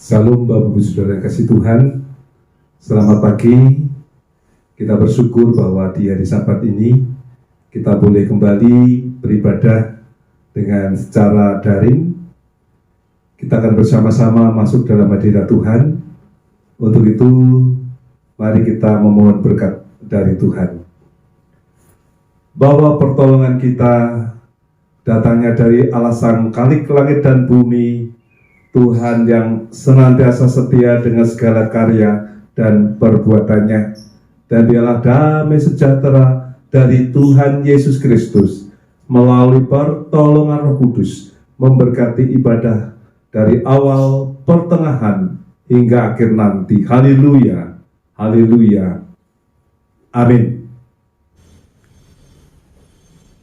Salam Bapak Ibu Saudara yang kasih Tuhan. Selamat pagi. Kita bersyukur bahwa di hari Sabat ini kita boleh kembali beribadah dengan secara daring. Kita akan bersama-sama masuk dalam hadirat Tuhan. Untuk itu, mari kita memohon berkat dari Tuhan. Bahwa pertolongan kita datangnya dari Allah Sang Khalik langit dan bumi, Tuhan yang senantiasa setia dengan segala karya dan perbuatannya, dan dialah damai sejahtera dari Tuhan Yesus Kristus melalui pertolongan Roh Kudus memberkati ibadah dari awal, pertengahan, hingga akhir nanti. Haleluya, haleluya, amin.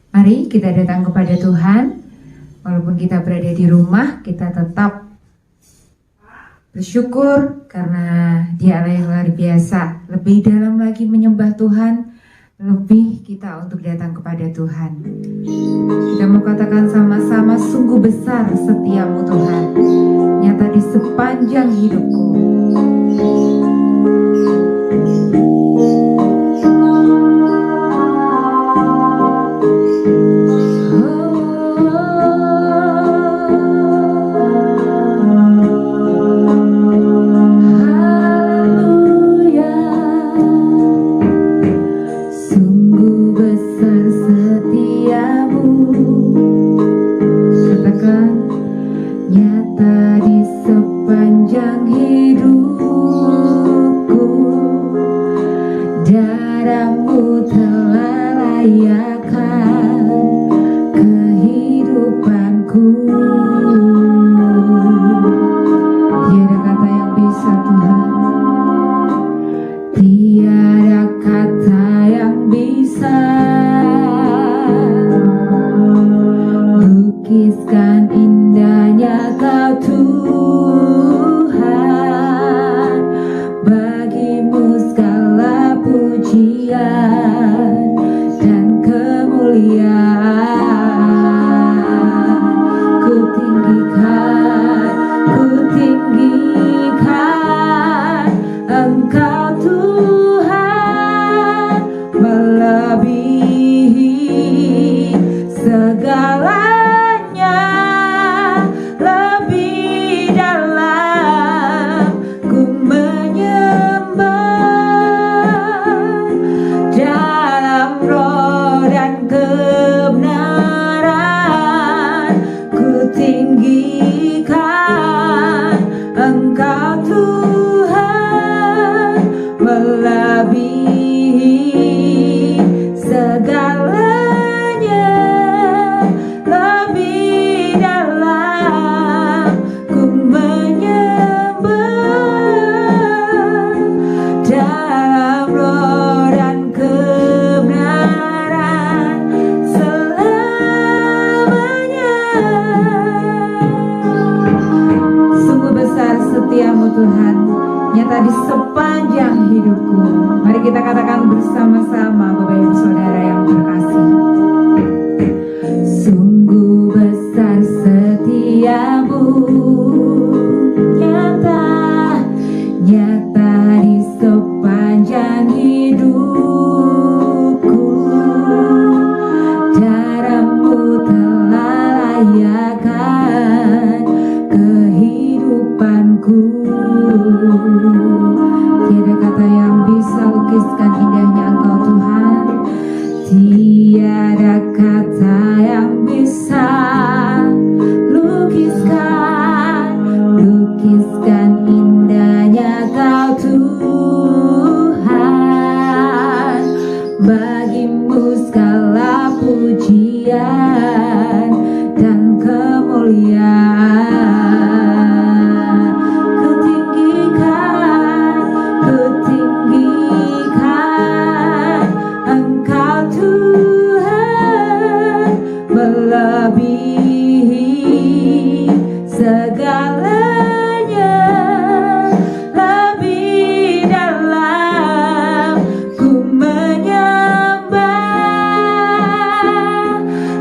Mari kita datang kepada Tuhan. Walaupun kita berada di rumah, kita tetap bersyukur karena Dia Allah yang luar biasa. Lebih dalam lagi menyembah Tuhan, lebih kita untuk datang kepada Tuhan. Kita mau katakan sama-sama, sungguh besar setiamu Tuhan, nyata di sepanjang hidupku.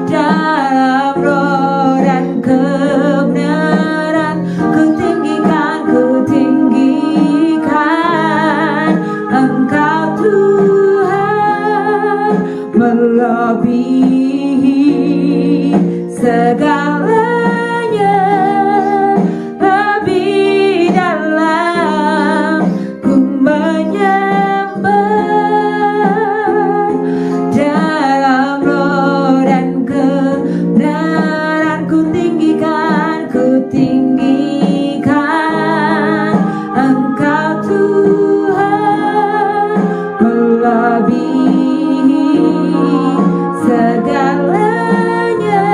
Dalam roh dan kebenaran, ku tinggikan, ku segalanya lebih dalam ku menyembah dalam roh dan kebenaran ku tinggikan Engkau Tuhan melebihi segalanya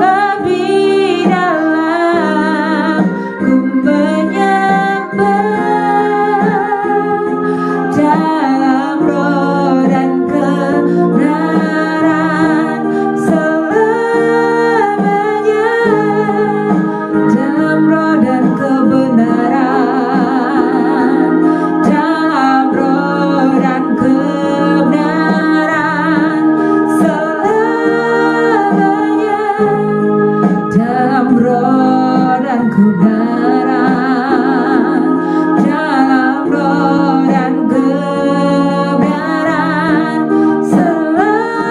lebih dalam ku menyembah dalam roh dan kebenaran selamanya dalam roh dan kebenaran dalam roh dan kebenaran selamanya dalam roh dan kebenaran dalam roh dan kebenaran selamanya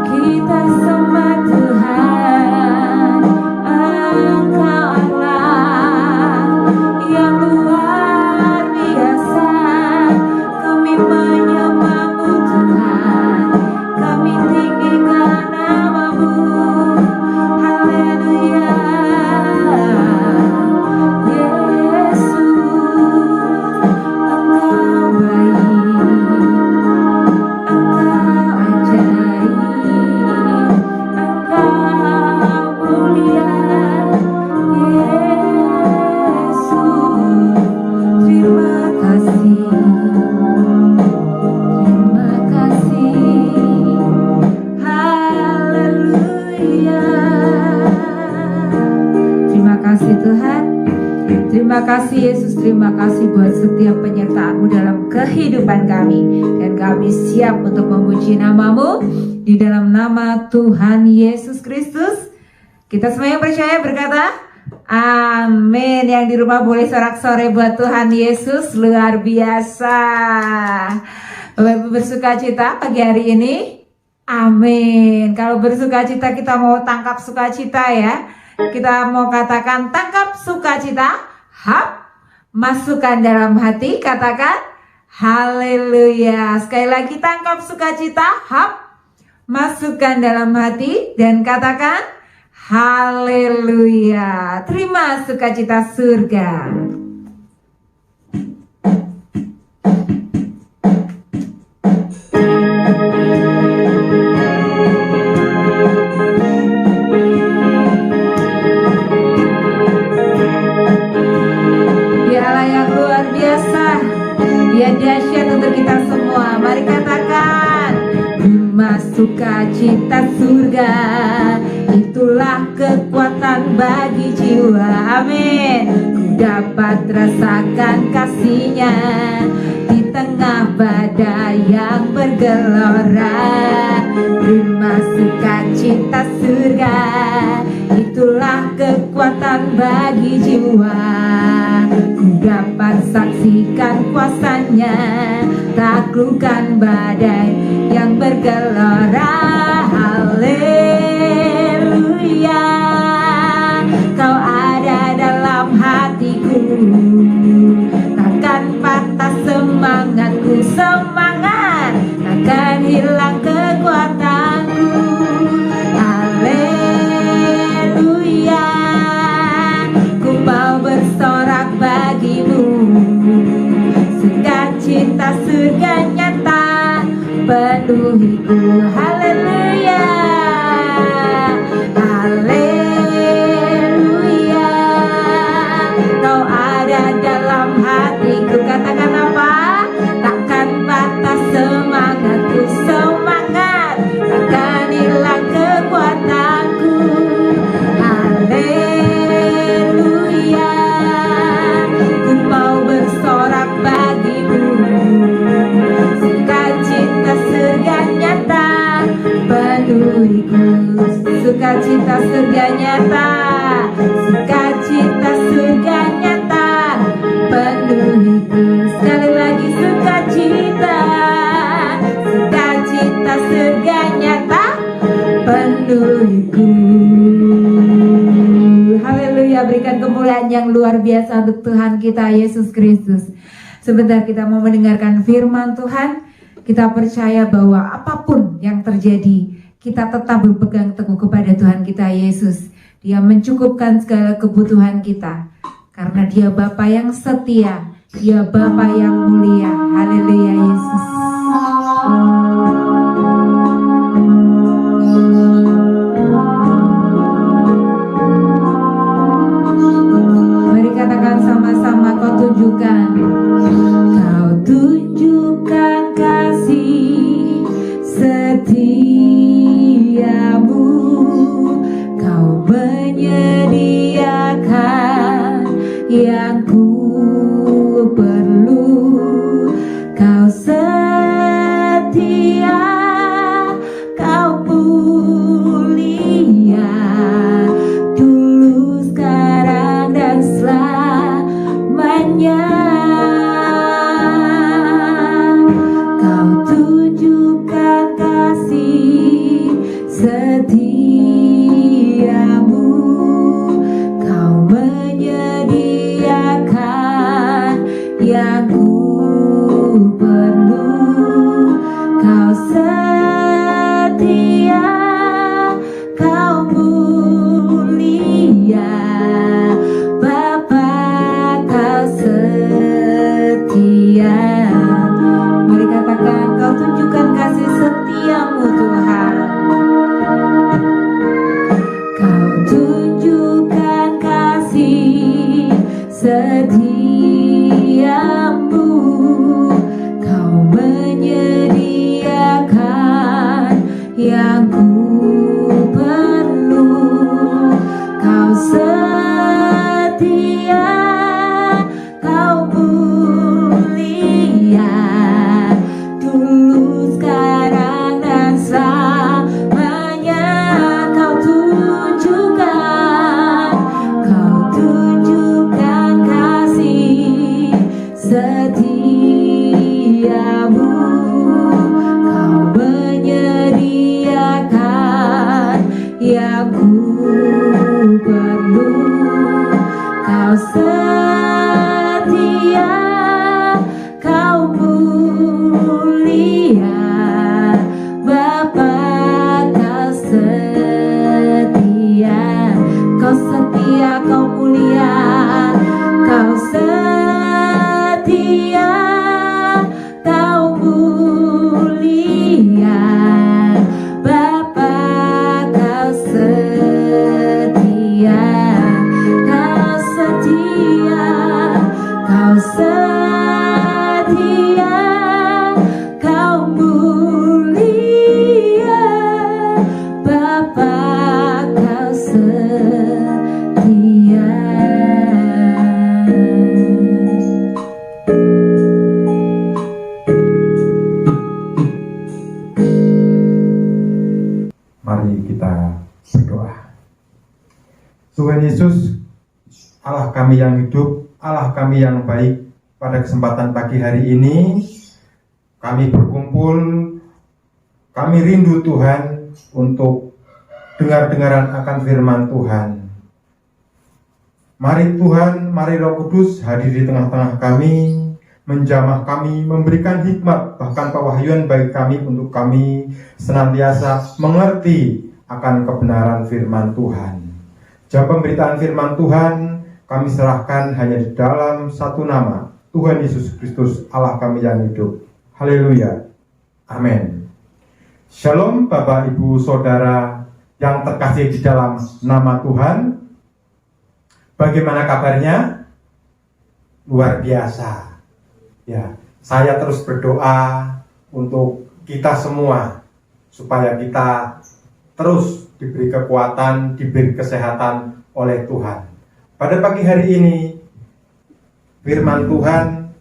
kita sembah Tuhan Engkau Allah yang luar biasa kami menyembah-Mu Tuhan kami tinggikan nama-Mu haleluya Yesus Engkau baik Engkau ajaib Engkau mulia Yesus terima kasih haleluya terima kasih Tuhan. Terima kasih Yesus, terima kasih buat setiap penyertaan-Mu dalam kehidupan kami. Dan kami siap untuk memuji nama-Mu di dalam nama Tuhan Yesus Kristus. Kita semua yang percaya berkata, amin. Yang di rumah boleh sorak-sorai buat Tuhan Yesus, luar biasa. Bapak Ibu bersuka cita pagi hari ini? Amin. Kalau bersuka cita kita mau tangkap sukacita ya. Kita mau katakan tangkap sukacita, hap, masukkan dalam hati, katakan haleluya. Sekali lagi tangkap sukacita, hap, masukkan dalam hati dan katakan haleluya. Terima sukacita surga. Dialah yang luar biasa, Dia dahsyat untuk kita semua. Mari katakan, terima sukacita surga, itulah kekuatan bagi jiwa. Amin. Ku dapat rasakan kasih-Nya di tengah badai yang bergelora. Terima sukacita surga, itulah kekuatan bagi jiwa. Ku dapat saksikan kuasa-Nya, taklukkan badai yang bergelora. Haleluya, Kau ada dalam hatiku, takkan patah semangatku. Semangat takkan hilang kekuatanku. Haleluya, ku mau bersorak bagi-Mu, sukacita surga nyata penuhiku. Haleluya, haleluya, Kau ada dalam hatiku. Katakan apa? Takkan patah semangatku. Semangat takkan hilang kekuatanku. Haleluya, ku mau bersorak bagi-Mu, sukacita surga nyata penuhiku. Sukacita surga nyata, sukacita surga nyata penuhiku. Sekali lagi sukacita, sukacita milikku. Haleluya, berikan kemuliaan yang luar biasa untuk Tuhan kita Yesus Kristus. Sebentar kita mau mendengarkan firman Tuhan. Kita percaya bahwa apapun yang terjadi, kita tetap berpegang teguh kepada Tuhan kita Yesus. Dia mencukupkan segala kebutuhan kita, karena Dia Bapa yang setia, Dia Bapa yang mulia. Haleluya Yesus. Mari katakan sama-sama, kau tunjukkan. Kau tunjukkan kasih setiamu, kau menyediakan yang ku perlu. Kau setia, kau mulia, dulu, sekarang, dan selamanya. Kau tunjukkan kasih setiamu, kau menyediakan yang ku perlu. Kau setia, kau mulia, Bapa, kau setia. Mari katakan, kau tunjukkan kasih setiamu Tuhan. Kau tunjukkan kasih setiamu, kau menyediakan yang ku perlu. Kau setia, kau mulia, dulu, sekarang, dan selamanya. Kau tunjukkan kasih setiamu, kau menyediakan yang ku perlu. Kau setia, kau mulia, Bapa, kau setia. Kau setia, kau mulia, kau setia, kau mulia, Bapa, kau setia. Kau setia, kau setia, kau mulia, Bapa, kau setia. Mari kita berdoa. Tuhan Yesus, Allah kami yang hidup, Allah kami yang baik, pada kesempatan pagi hari ini kami berkumpul, kami rindu Tuhan untuk dengar-dengaran akan firman Tuhan. Mari Tuhan, mari Roh Kudus hadir di tengah-tengah kami, menjamah kami, memberikan hikmat, bahkan pewahyuan bagi kami untuk kami senantiasa mengerti akan kebenaran firman Tuhan. Jawab pemberitaan firman Tuhan kami serahkan hanya di dalam satu nama, Tuhan Yesus Kristus, Allah kami yang hidup. Haleluya. Amin. Shalom Bapak Ibu Saudara yang terkasih di dalam nama Tuhan. Bagaimana kabarnya? Luar biasa. Ya, saya terus berdoa untuk kita semua supaya kita terus diberi kekuatan, diberi kesehatan oleh Tuhan. Pada pagi hari ini firman Tuhan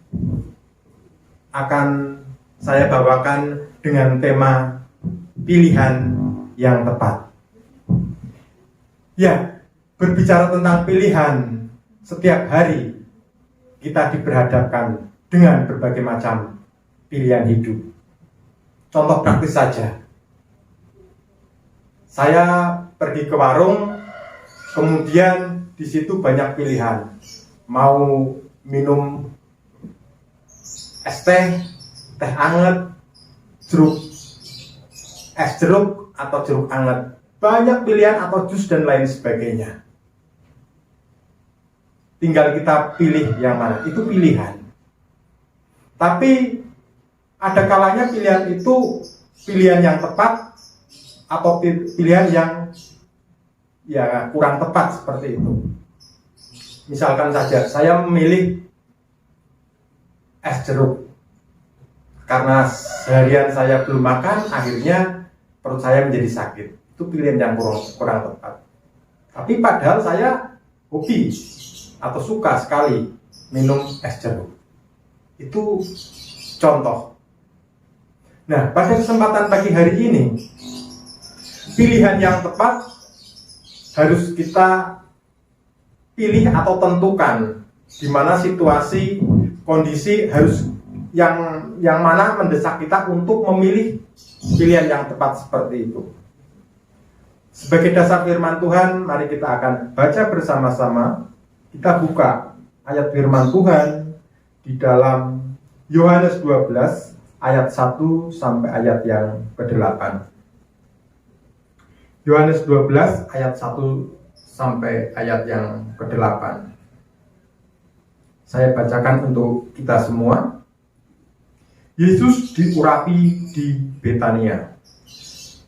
akan saya bawakan dengan tema pilihan yang tepat. Ya, berbicara tentang pilihan, setiap hari kita diperhadapkan dengan berbagai macam pilihan hidup. Contoh praktis saja, saya pergi ke warung, kemudian di situ banyak pilihan. Mau minum es teh anget, es jeruk atau jeruk anget. Banyak pilihan atau jus dan lain sebagainya. Tinggal kita pilih yang mana, itu pilihan. Tapi ada kalanya pilihan itu pilihan yang tepat atau pilihan yang ya kurang tepat seperti itu. Misalkan saja saya memilih es jeruk karena seharian saya belum makan, akhirnya perut saya menjadi sakit. Itu pilihan yang kurang tepat. Tapi padahal saya hobi atau suka sekali minum es jeruk. Itu contoh. Nah, pada kesempatan pagi hari ini, pilihan yang tepat harus kita pilih atau tentukan di mana situasi, kondisi harus yang mana mendesak kita untuk memilih pilihan yang tepat seperti itu. Sebagai dasar firman Tuhan, mari kita akan baca bersama-sama. Kita buka ayat firman Tuhan di dalam Yohanes 12 ayat 1 sampai ayat yang ke-8. Yohanes 12 ayat 1 sampai ayat yang ke-8. Saya bacakan untuk kita semua. Yesus diurapi di Betania.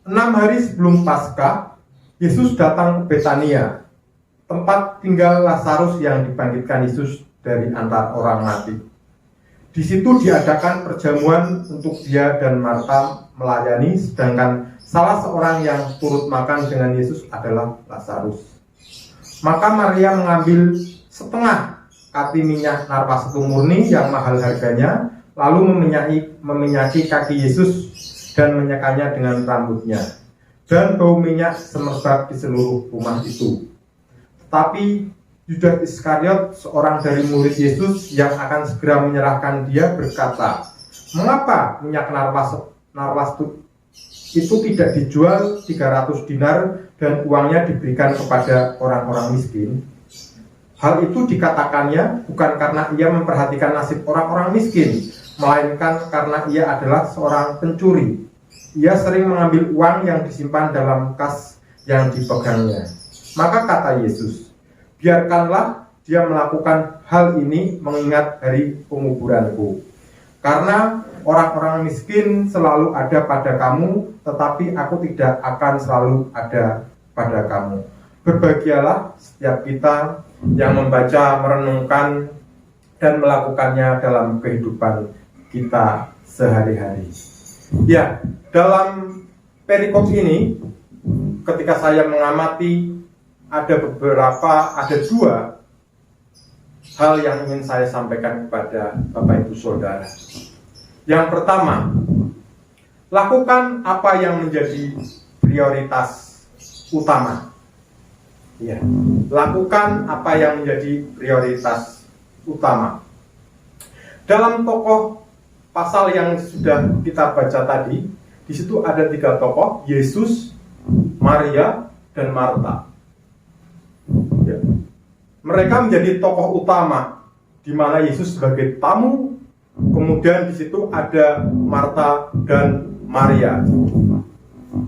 6 hari sebelum Paskah, Yesus datang ke Betania, tempat tinggal Lazarus yang dibangkitkan Yesus dari antara orang mati. Di situ diadakan perjamuan untuk dia dan Marta melayani, sedangkan salah seorang yang turut makan dengan Yesus adalah Lazarus. Maka Maria mengambil setengah kati minyak narwastu murni yang mahal harganya, lalu meminyaki kaki Yesus dan menyekanya dengan rambutnya. Dan bau minyak semerbak di seluruh rumah itu. Tetapi Yudas Iskariot, seorang dari murid Yesus yang akan segera menyerahkan dia, berkata, "Mengapa minyak narwastu itu tidak dijual 300 dinar dan uangnya diberikan kepada orang-orang miskin?" Hal itu dikatakannya bukan karena ia memperhatikan nasib orang-orang miskin, melainkan karena ia adalah seorang pencuri. Ia sering mengambil uang yang disimpan dalam kas yang dipegangnya. Maka kata Yesus, "Biarkanlah dia melakukan hal ini mengingat hari penguburanku. Karena orang-orang miskin selalu ada pada kamu, tetapi aku tidak akan selalu ada pada kamu." Berbahagialah setiap kita yang membaca, merenungkan, dan melakukannya dalam kehidupan kita sehari-hari. Ya, dalam perikop ini, ketika saya mengamati, ada dua hal yang ingin saya sampaikan kepada Bapak Ibu Saudara. Yang pertama, lakukan apa yang menjadi prioritas utama. Ya, lakukan apa yang menjadi prioritas utama. Dalam tokoh pasal yang sudah kita baca tadi, di situ ada 3 tokoh, Yesus, Maria, dan Marta. Ya. Mereka menjadi tokoh utama, di mana Yesus sebagai tamu, kemudian di situ ada Marta dan Maria,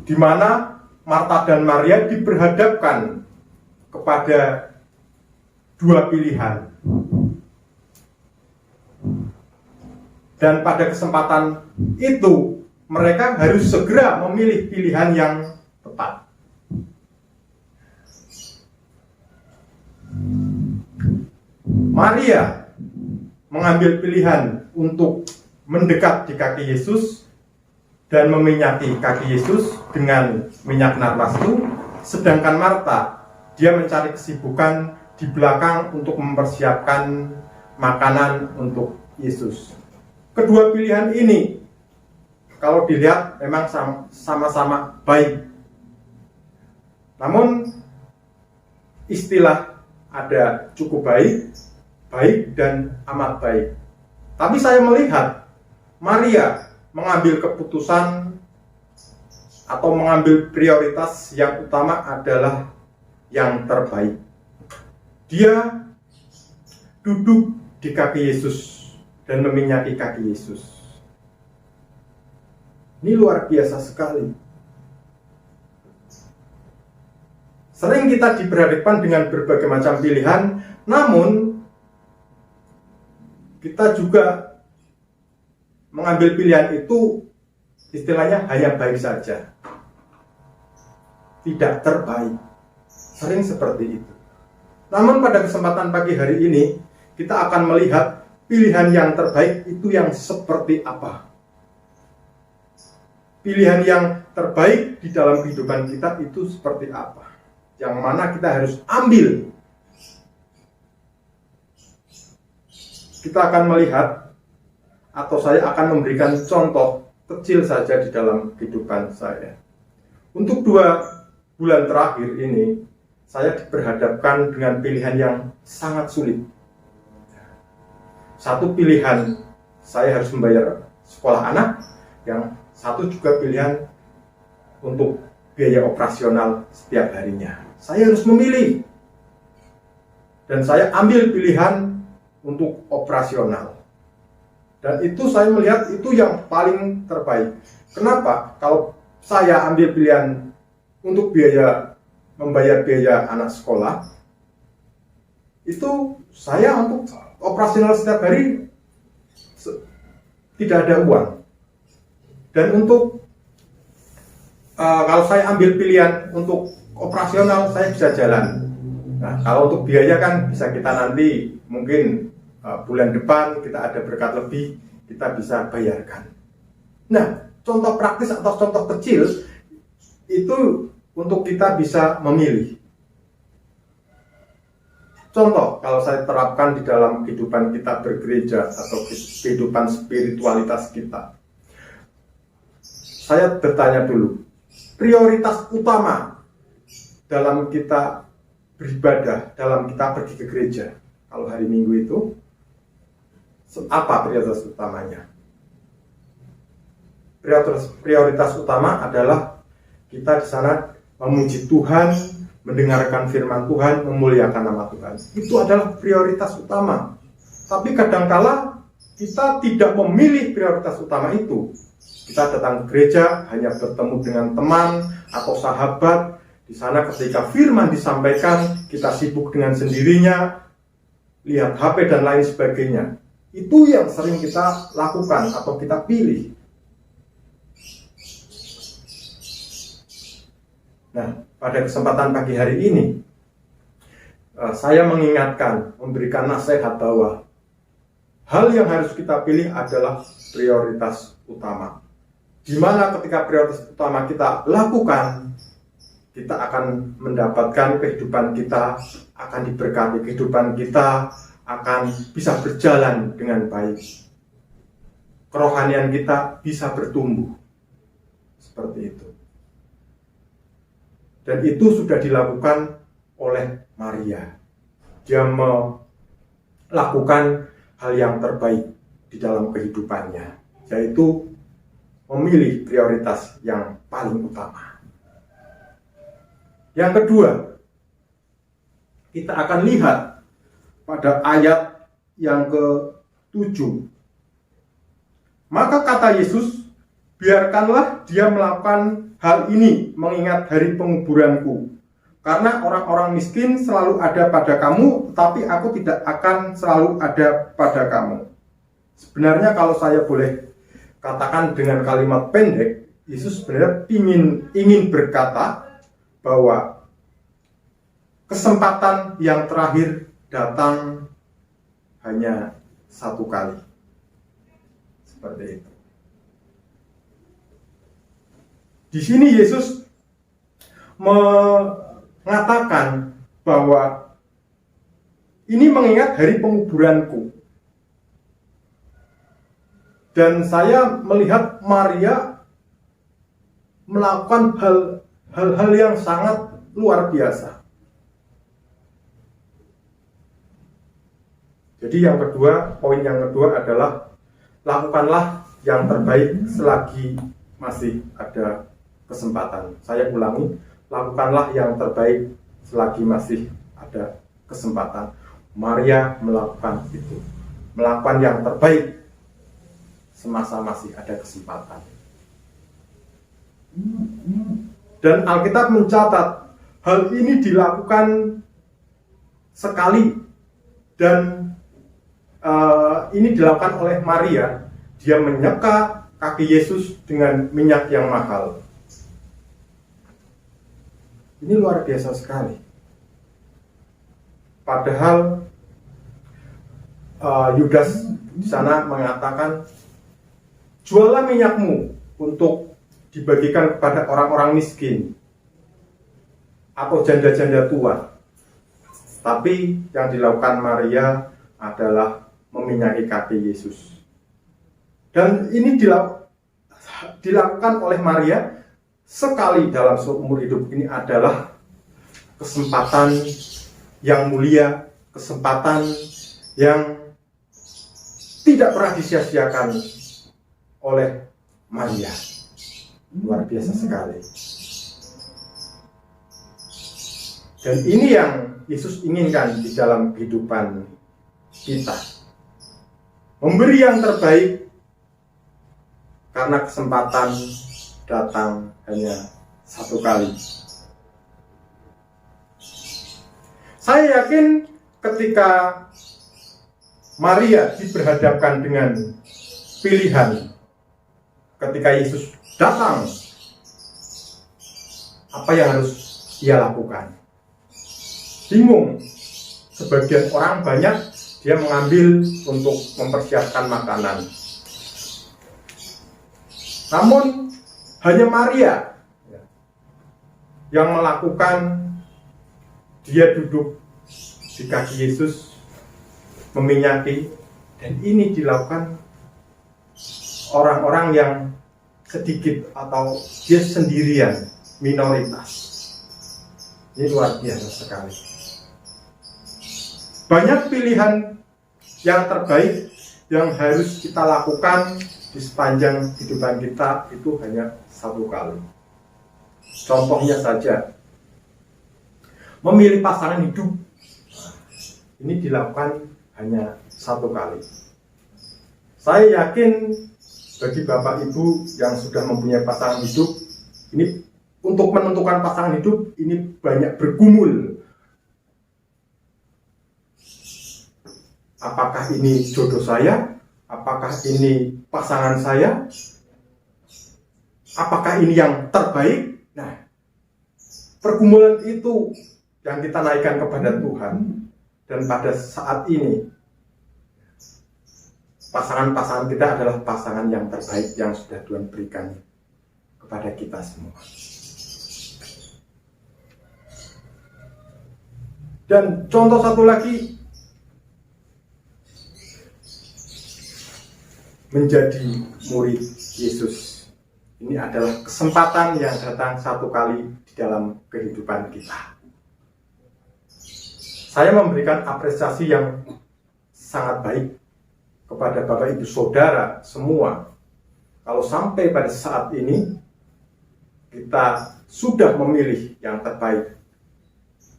di mana Marta dan Maria diperhadapkan kepada 2 pilihan. Dan pada kesempatan itu mereka harus segera memilih pilihan yang tepat. Maria mengambil pilihan untuk mendekat di kaki Yesus dan meminyaki kaki Yesus dengan minyak narwastu, sedangkan Marta, dia mencari kesibukan di belakang untuk mempersiapkan makanan untuk Yesus. Kedua pilihan ini, kalau dilihat memang sama-sama baik. Namun istilah ada cukup baik, baik dan amat baik. Tapi saya melihat Maria mengambil keputusan atau mengambil prioritas yang utama adalah yang terbaik. Dia duduk di kaki Yesus dan meminyaki kaki Yesus. Ini luar biasa sekali. Sering kita diperhadapkan dengan berbagai macam pilihan, namun kita juga mengambil pilihan itu istilahnya hanya baik saja, tidak terbaik. Sering seperti itu. Namun pada kesempatan pagi hari ini, kita akan melihat pilihan yang terbaik itu yang seperti apa. Pilihan yang terbaik di dalam kehidupan kita itu seperti apa, yang mana kita harus ambil. Kita akan melihat, atau saya akan memberikan contoh kecil saja di dalam kehidupan saya. Untuk 2 bulan terakhir ini, saya diperhadapkan dengan pilihan yang sangat sulit. Satu pilihan, saya harus membayar sekolah anak, yang satu juga pilihan untuk biaya operasional setiap harinya. Saya harus memilih, dan saya ambil pilihan untuk operasional. Dan itu saya melihat itu yang paling terbaik. Kenapa? Kalau saya ambil pilihan untuk membayar biaya anak sekolah, itu saya untuk operasional setiap hari tidak ada uang. Dan untuk kalau saya ambil pilihan untuk operasional, saya bisa jalan. Nah, kalau untuk biaya kan bisa kita nanti mungkin bulan depan kita ada berkat lebih, kita bisa bayarkan. Nah, contoh praktis atau contoh kecil itu untuk kita bisa memilih. Contoh, kalau saya terapkan di dalam kehidupan kita bergereja atau kehidupan spiritualitas kita, saya bertanya dulu, prioritas utama dalam kita beribadah, dalam kita pergi ke gereja, kalau hari Minggu itu, apa prioritas utamanya? Prioritas utama adalah kita di sana memuji Tuhan, mendengarkan firman Tuhan, memuliakan nama Tuhan. Itu adalah prioritas utama. Tapi kadangkala kita tidak memilih prioritas utama itu. Kita datang ke gereja hanya bertemu dengan teman atau sahabat. Di sana ketika firman disampaikan, kita sibuk dengan sendirinya, lihat HP dan lain sebagainya. Itu yang sering kita lakukan atau kita pilih. Nah, pada kesempatan pagi hari ini, saya mengingatkan, memberikan nasihat bahwa hal yang harus kita pilih adalah prioritas utama. Di mana ketika prioritas utama kita lakukan, kita akan mendapatkan kehidupan kita, akan diberkati kehidupan kita, akan bisa berjalan dengan baik. Kerohanian kita bisa bertumbuh. Seperti itu. Dan itu sudah dilakukan oleh Maria. Dia melakukan hal yang terbaik di dalam kehidupannya, yaitu memilih prioritas yang paling utama. Yang kedua, kita akan lihat pada ayat yang ke-7. Maka kata Yesus, biarkanlah dia melakukan hal ini mengingat hari penguburanku. Karena orang-orang miskin selalu ada pada kamu, tetapi aku tidak akan selalu ada pada kamu. Sebenarnya kalau saya boleh katakan dengan kalimat pendek, Yesus sebenarnya ingin berkata bahwa kesempatan yang terakhir datang hanya satu kali. Seperti itu. Di sini Yesus mengatakan bahwa ini mengingat hari penguburanku. Dan saya melihat Maria melakukan hal-hal yang sangat luar biasa. Jadi poin yang kedua adalah lakukanlah yang terbaik selagi masih ada kesempatan. Saya ulangi, lakukanlah yang terbaik selagi masih ada kesempatan. Maria melakukan itu, melakukan yang terbaik semasa masih ada kesempatan. Dan Alkitab mencatat hal ini dilakukan sekali, dan ini dilakukan oleh Maria. Dia menyeka kaki Yesus dengan minyak yang mahal. Ini luar biasa sekali. Padahal Yudas di sana mengatakan, jualah minyakmu untuk dibagikan kepada orang-orang miskin atau janda-janda tua. Tapi yang dilakukan Maria adalah meminyaki kaki Yesus. Dan ini dilakukan oleh Maria sekali dalam seumur hidup. Ini adalah kesempatan yang mulia, kesempatan yang tidak pernah disia-siakan oleh Maria. Luar biasa sekali. Dan ini yang Yesus inginkan di dalam kehidupan kita. Memberi yang terbaik, karena kesempatan datang hanya satu kali. Saya yakin ketika Maria diperhadapkan dengan pilihan, ketika Yesus datang, apa yang harus ia lakukan? Bingung. Sebagian orang banyak dia mengambil untuk mempersiapkan makanan. Namun hanya Maria yang melakukan. Dia duduk di kaki Yesus, meminyaki, dan ini dilakukan orang-orang yang sedikit atau dia sendirian, minoritas. Ini luar biasa sekali. Banyak pilihan yang terbaik yang harus kita lakukan di sepanjang kehidupan kita itu hanya satu kali. Contohnya saja, memilih pasangan hidup. Ini dilakukan hanya satu kali. Saya yakin bagi Bapak Ibu yang sudah mempunyai pasangan hidup, ini untuk menentukan pasangan hidup ini banyak bergumul. Apakah ini jodoh saya? Apakah ini pasangan saya? Apakah ini yang terbaik? Nah, pergumulan itu yang kita naikkan kepada Tuhan. Dan pada saat ini pasangan-pasangan kita adalah pasangan yang terbaik yang sudah Tuhan berikan kepada kita semua. Dan contoh satu lagi, menjadi murid Yesus. Ini adalah kesempatan yang datang satu kali di dalam kehidupan kita. Saya memberikan apresiasi yang sangat baik kepada Bapak Ibu Saudara semua. Kalau sampai pada saat ini kita sudah memilih yang terbaik,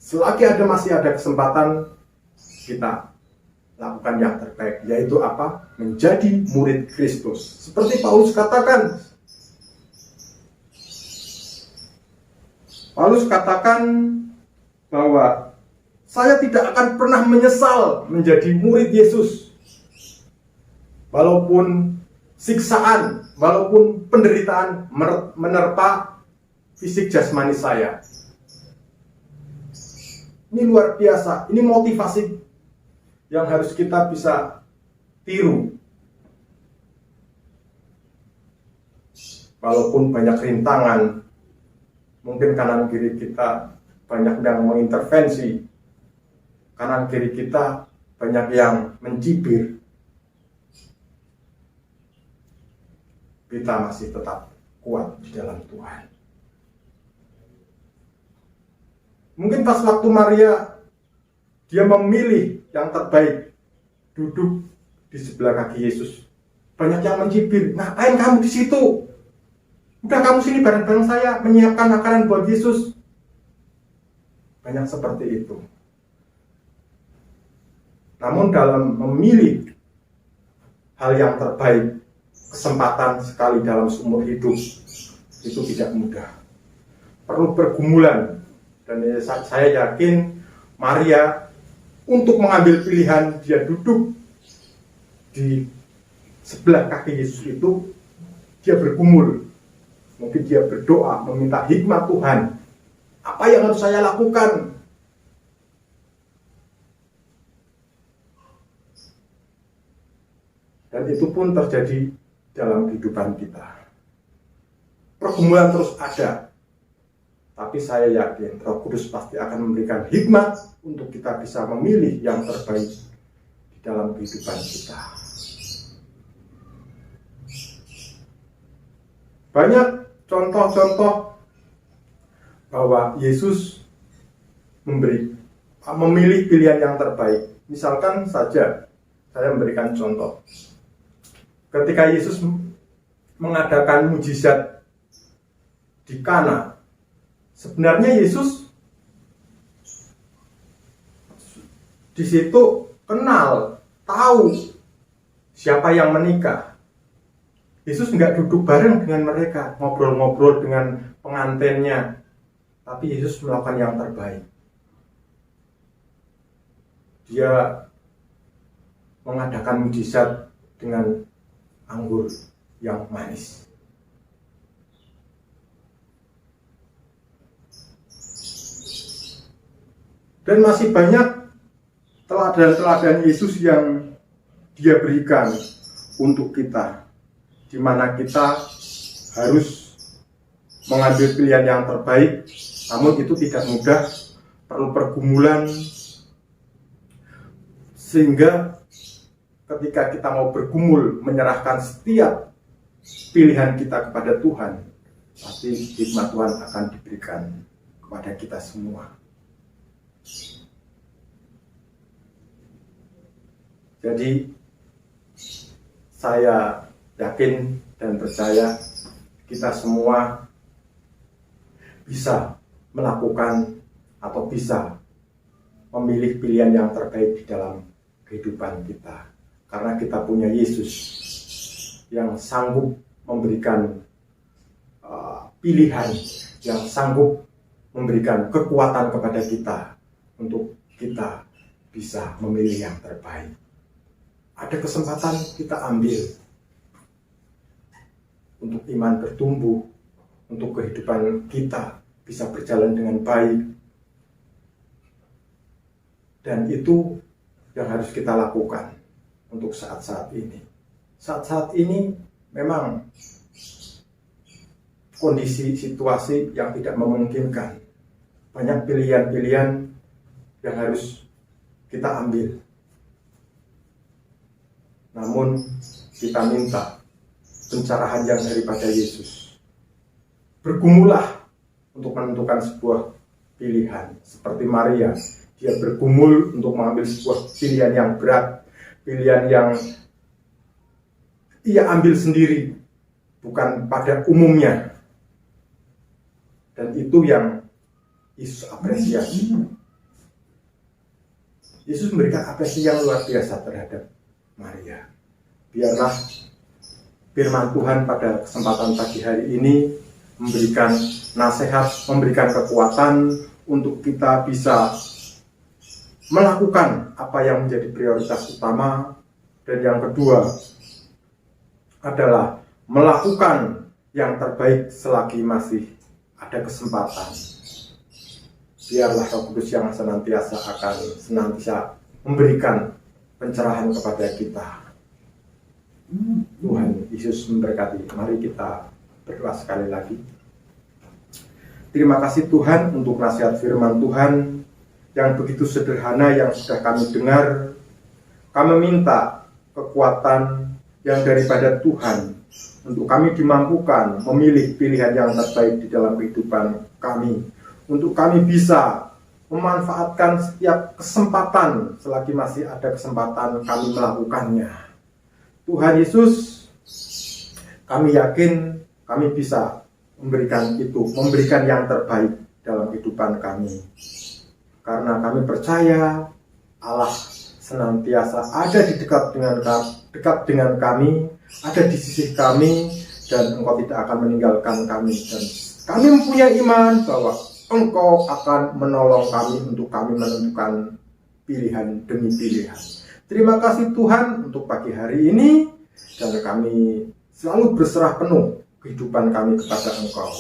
selagi masih ada kesempatan, kita lakukan yang terbaik, yaitu apa? Menjadi murid Kristus. Seperti Paulus katakan, bahwa saya tidak akan pernah menyesal menjadi murid Yesus. Walaupun siksaan, walaupun penderitaan menerpa fisik jasmani saya. Ini luar biasa, ini motivasi yang harus kita bisa tiru. Walaupun banyak rintangan, mungkin kanan kiri kita banyak yang mengintervensi, kanan kiri kita banyak yang mencibir, kita masih tetap kuat di dalam Tuhan. Mungkin pas waktu Maria dia memilih yang terbaik, duduk di sebelah kaki Yesus, banyak yang mencibir, ngapain kamu di situ? Udah kamu sini bareng-bareng saya menyiapkan makanan buat Yesus. Banyak seperti itu. Namun dalam memilih hal yang terbaik, kesempatan sekali dalam seumur hidup, itu tidak mudah. Perlu pergumulan. Dan saya yakin Maria untuk mengambil pilihan dia duduk di sebelah kaki Yesus itu, dia bergumul. Mungkin dia berdoa, meminta hikmat Tuhan. Apa yang harus saya lakukan? Dan itu pun terjadi dalam kehidupan kita. Pergumulan terus ada. Tapi saya yakin Roh Kudus pasti akan memberikan hikmat untuk kita bisa memilih yang terbaik di dalam kehidupan kita. Banyak contoh-contoh bahwa Yesus memilih pilihan yang terbaik. Misalkan saja, saya memberikan contoh. Ketika Yesus mengadakan mujizat di Kana, sebenarnya Yesus di situ kenal, tahu siapa yang menikah. Yesus nggak duduk bareng dengan mereka, ngobrol-ngobrol dengan pengantinnya, tapi Yesus melakukan yang terbaik. Dia mengadakan mujizat dengan anggur yang manis. Dan masih banyak teladan-teladan Yesus yang dia berikan untuk kita, di mana kita harus mengambil pilihan yang terbaik, namun itu tidak mudah, perlu pergumulan, sehingga ketika kita mau bergumul, menyerahkan setiap pilihan kita kepada Tuhan, pasti hikmat Tuhan akan diberikan kepada kita semua. Jadi saya yakin dan percaya kita semua bisa melakukan atau bisa memilih pilihan yang terbaik di dalam kehidupan kita. Karena kita punya Yesus yang sanggup memberikan pilihan, yang sanggup memberikan kekuatan kepada kita untuk kita bisa memilih yang terbaik. Ada kesempatan kita ambil untuk iman bertumbuh, untuk kehidupan kita bisa berjalan dengan baik. Dan itu yang harus kita lakukan untuk saat-saat ini. Saat-saat ini memang kondisi situasi yang tidak memungkinkan. Banyak pilihan-pilihan yang harus kita ambil. Namun kita minta pencerahan yang daripada Yesus. Bergumulah untuk menentukan sebuah pilihan. Seperti Maria, dia bergumul untuk mengambil sebuah pilihan yang berat, pilihan yang ia ambil sendiri, bukan pada umumnya. Dan itu yang Yesus apresiasi. Yesus memberikan apresiasi yang luar biasa terhadap Maria. Biarlah firman Tuhan pada kesempatan pagi hari ini memberikan nasihat, memberikan kekuatan untuk kita bisa melakukan apa yang menjadi prioritas utama. Dan yang kedua adalah melakukan yang terbaik selagi masih ada kesempatan. Biarlah Roh Kudus yang senantiasa memberikan pencerahan kepada kita. Tuhan Yesus memberkati. Mari kita berdoa sekali lagi. Terima kasih Tuhan untuk nasihat firman Tuhan yang begitu sederhana yang sudah kami dengar. Kami minta kekuatan yang daripada Tuhan untuk kami dimampukan memilih pilihan yang terbaik di dalam kehidupan kami, untuk kami bisa memanfaatkan setiap kesempatan selagi masih ada kesempatan kami melakukannya. Tuhan Yesus, kami yakin kami bisa memberikan yang terbaik dalam kehidupan kami. Karena kami percaya Allah senantiasa ada di dekat dengan kami, ada di sisi kami, dan Engkau tidak akan meninggalkan kami. Dan kami mempunyai iman bahwa Engkau akan menolong kami untuk kami menentukan pilihan demi pilihan. Terima kasih Tuhan untuk pagi hari ini, dan kami selalu berserah penuh kehidupan kami kepada Engkau.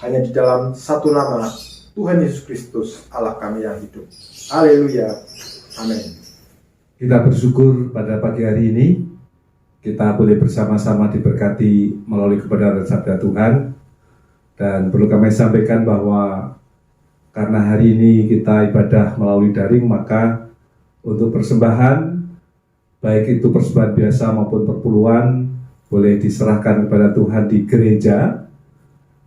Hanya di dalam satu nama, Tuhan Yesus Kristus, Allah kami yang hidup. Haleluya. Amin. Kita bersyukur pada pagi hari ini kita boleh bersama-sama diberkati melalui kebenaran sabda Tuhan. Dan perlu kami sampaikan bahwa karena hari ini kita ibadah melalui daring, maka untuk persembahan, baik itu persembahan biasa maupun perpuluhan, boleh diserahkan kepada Tuhan di gereja.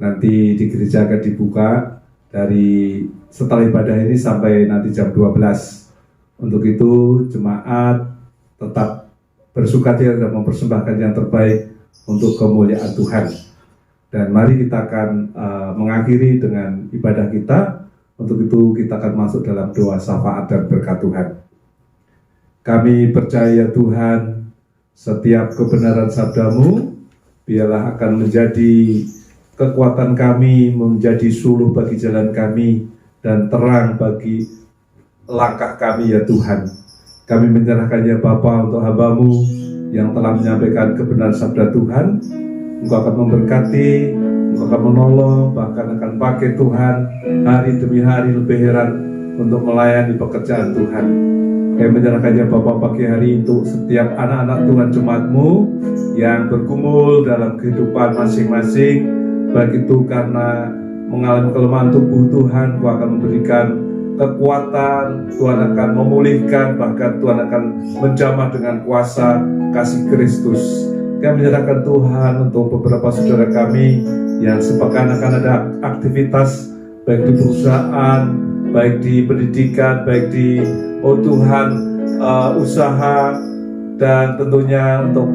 Nanti di gereja akan dibuka dari setelah ibadah ini sampai nanti jam 12. Untuk itu jemaat tetap bersukacita dan mempersembahkan yang terbaik untuk kemuliaan Tuhan. Dan mari kita akan mengakhiri dengan ibadah kita. Untuk itu kita akan masuk dalam doa syafaat dan berkat Tuhan. Kami percaya Tuhan, setiap kebenaran sabda-Mu biarlah akan menjadi kekuatan kami, menjadi suluh bagi jalan kami, dan terang bagi langkah kami ya Tuhan. Kami menyerahkannya Bapa untuk hamba-Mu yang telah menyampaikan kebenaran sabda Tuhan. Engkau akan memberkati, Engkau akan menolong, bahkan akan pakai Tuhan hari demi hari lebih heran untuk melayani pekerjaan Tuhan. Kami menyerahkannya Bapa pagi hari untuk setiap anak-anak Tuhan jemaat-Mu yang bergumul dalam kehidupan masing-masing. Baik itu karena mengalami kelemahan tubuh, Tuhan Engkau akan memberikan kekuatan, Tuhan akan memulihkan, bahkan Tuhan akan menjamah dengan kuasa kasih Kristus. Kami menyerahkan Tuhan untuk beberapa saudara kami yang sepekan akan ada aktivitas baik di perusahaan, baik di pendidikan, baik di usaha, dan tentunya untuk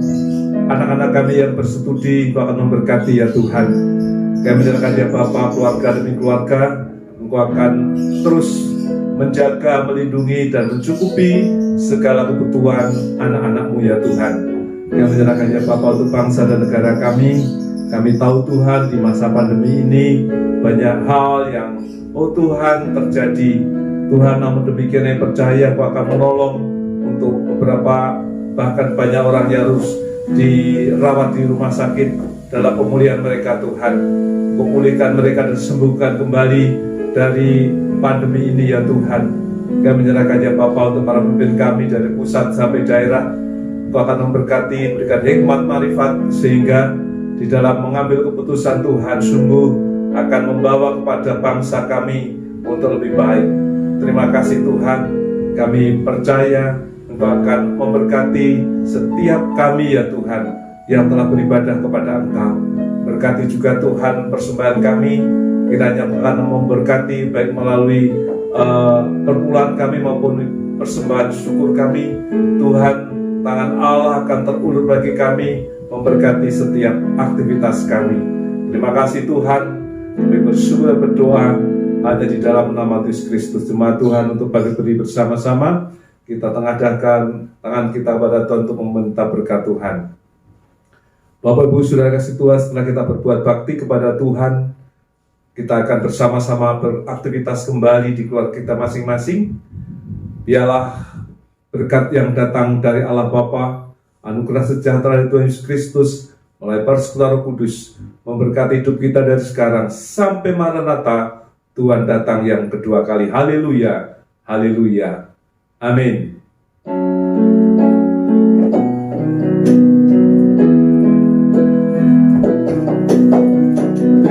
anak-anak kami yang berstudi, Engkau akan memberkati ya Tuhan. Kami menyerahkan ya Bapa, keluarga demi keluarga, Engkau akan terus menjaga, melindungi, dan mencukupi segala kebutuhan anak-anak-Mu ya Tuhan. Kami menyerahkan ya Bapa untuk bangsa dan negara kami. Kami tahu Tuhan di masa pandemi ini banyak hal yang Tuhan terjadi. Tuhan, namun demikian yang percaya Engkau akan menolong untuk beberapa, bahkan banyak orang yang harus dirawat di rumah sakit dalam pemulihan mereka Tuhan. Memulihkan mereka dan sembuhkan kembali dari pandemi ini ya Tuhan. Kami menyerahkan ya Bapa untuk para pemimpin kami dari pusat sampai daerah. Engkau akan memberkati, berikan hikmat marifat sehingga di dalam mengambil keputusan Tuhan sungguh akan membawa kepada bangsa kami untuk lebih baik. Terima kasih Tuhan, kami percaya Engkau akan memberkati setiap kami ya Tuhan yang telah beribadah kepada Engkau. Berkati juga Tuhan persembahan kami, kiranya akan memberkati baik melalui perpuluhan kami maupun persembahan syukur kami. Tuhan, tangan Allah akan terulur bagi kami, memberkati setiap aktivitas kami. Terima kasih Tuhan, kami bersyukur dan berdoa hanya di dalam nama Yesus Kristus. Jemaat Tuhan, untuk berdiri bersama-sama, kita tengadahkan tangan kita pada Tuhan untuk meminta berkat Tuhan. Bapak Ibu Saudara kasih Tuhan, setelah kita berbuat bakti kepada Tuhan, kita akan bersama-sama beraktivitas kembali di keluarga kita masing-masing. Biarlah berkat yang datang dari Allah Bapa, anugerah sejahtera dari Tuhan Yesus Kristus melalui persekutuan Roh Kudus memberkati hidup kita dari sekarang sampai Maranatha Tuhan datang yang kedua kali. Haleluya, haleluya, amin.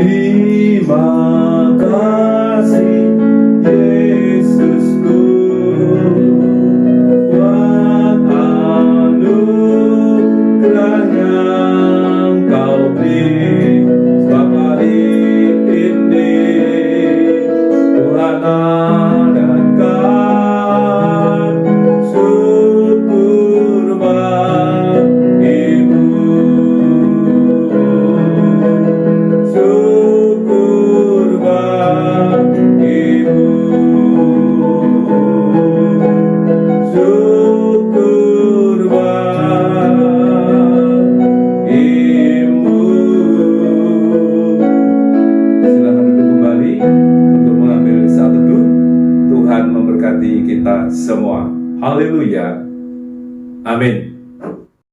Terima kasih Yesusku, buat anugerah yang Kau beri. Sebab hari ini Tuhan adakan syukur bagimu. Syukur semua. Haleluya. Amin.